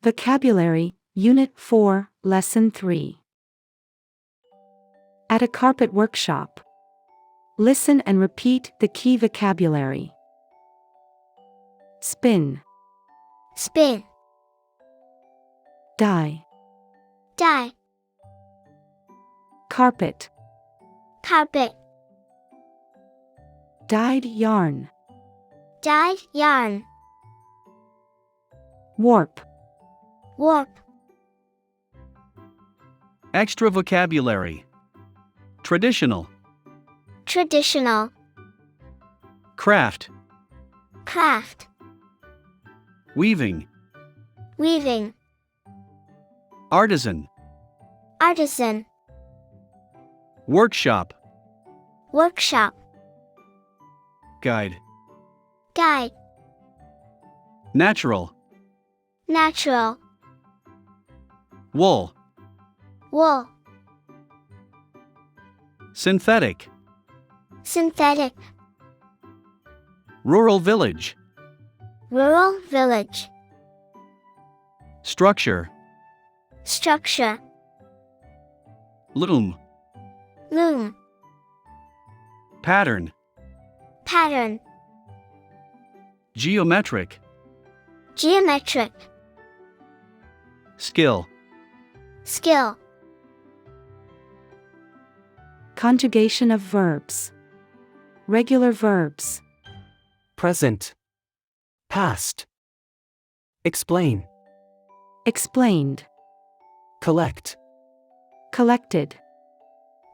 Vocabulary, Unit 4, Lesson 3. At a carpet workshop. Listen and repeat the key vocabulary. Spin. Spin. Dye. Dye. Carpet. Carpet. Dyed yarn. Dyed yarn. Warp. Warp. Extra vocabulary. Traditional. Traditional. Craft. Craft. Weaving. Weaving. Artisan. Artisan. Workshop. Workshop. Guide. Guide. Natural. Natural. Wool. Wool. Synthetic. Synthetic. Rural village. Rural village. Structure. Structure. Loom. Loom. Pattern. Pattern. Geometric. Geometric. Skill. Skill. Conjugation of verbs. Regular verbs. Present. Past. Explain. Explained. Collect. Collected.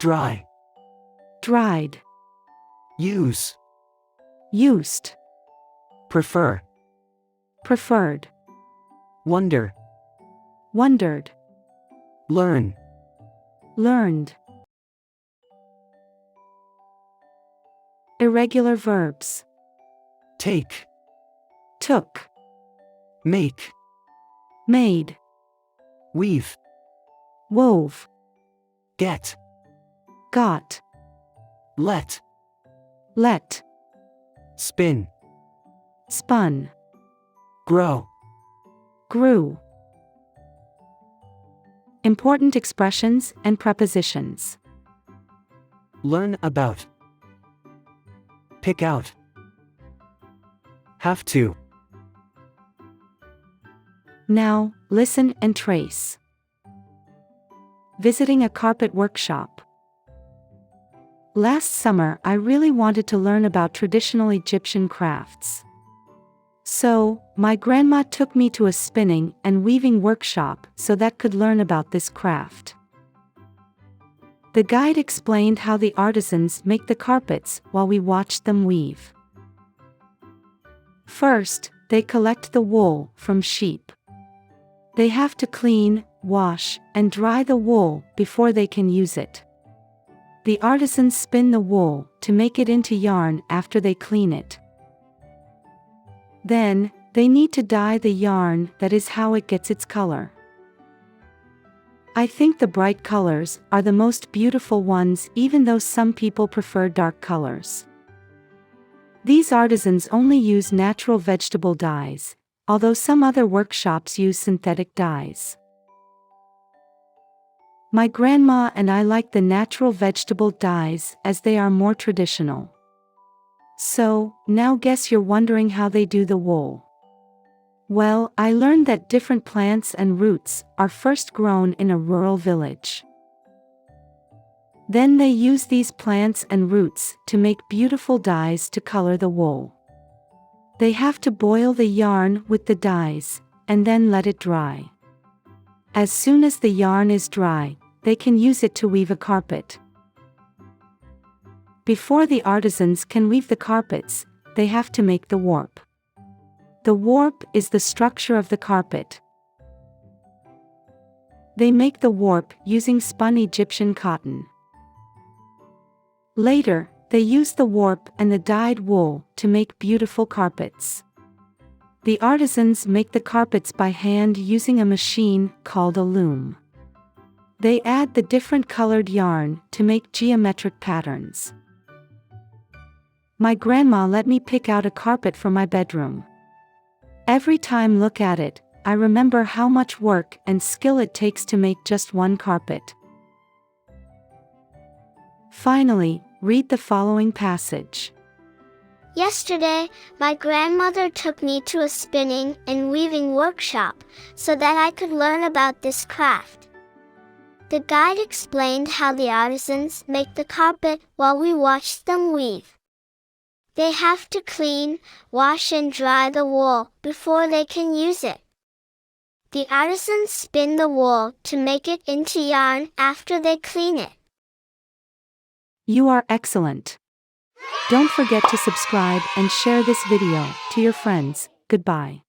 Dry. Dried. Use. Used. Prefer. Preferred. Wonder. Wondered. Learn. Learned. Irregular verbs. Take. Took. Make. Made. Weave. Wove. Get. Got. Let. Let. Spin. Spun. Grow. Grew. Important expressions and prepositions. Learn about. Pick out. Have to. Now, listen and trace. Visiting a carpet workshop. Last summer, I really wanted to learn about traditional Egyptian crafts. So, my grandma took me to a spinning and weaving workshop so that could learn about this craft. The guide explained how the artisans make the carpets while we watched them weave. First, they collect the wool from sheep. They have to clean, wash, and dry the wool before they can use it. The artisans spin the wool to make it into yarn after they clean it. Then, they need to dye the yarn. That is how it gets its color. I think the bright colors are the most beautiful ones, even though some people prefer dark colors. These artisans only use natural vegetable dyes, although some other workshops use synthetic dyes. My grandma and I like the natural vegetable dyes as they are more traditional. So, now guess you're wondering how they do the wool. Well, I learned that different plants and roots are first grown in a rural village. Then they use these plants and roots to make beautiful dyes to color the wool. They have to boil the yarn with the dyes, and then let it dry. As soon as the yarn is dry, they can use it to weave a carpet. Before the artisans can weave the carpets, they have to make the warp. The warp is the structure of the carpet. They make the warp using spun Egyptian cotton. Later, they use the warp and the dyed wool to make beautiful carpets. The artisans make the carpets by hand using a machine called a loom. They add the different colored yarn to make geometric patterns. My grandma let me pick out a carpet for my bedroom. Every time look at it, I remember how much work and skill it takes to make just one carpet. Finally, read the following passage. Yesterday, my grandmother took me to a spinning and weaving workshop so that I could learn about this craft. The guide explained how the artisans make the carpet while we watched them weave. They have to clean, wash and dry the wool before they can use it. The artisans spin the wool to make it into yarn after they clean it. You are excellent. Don't forget to subscribe and share this video to your friends. Goodbye.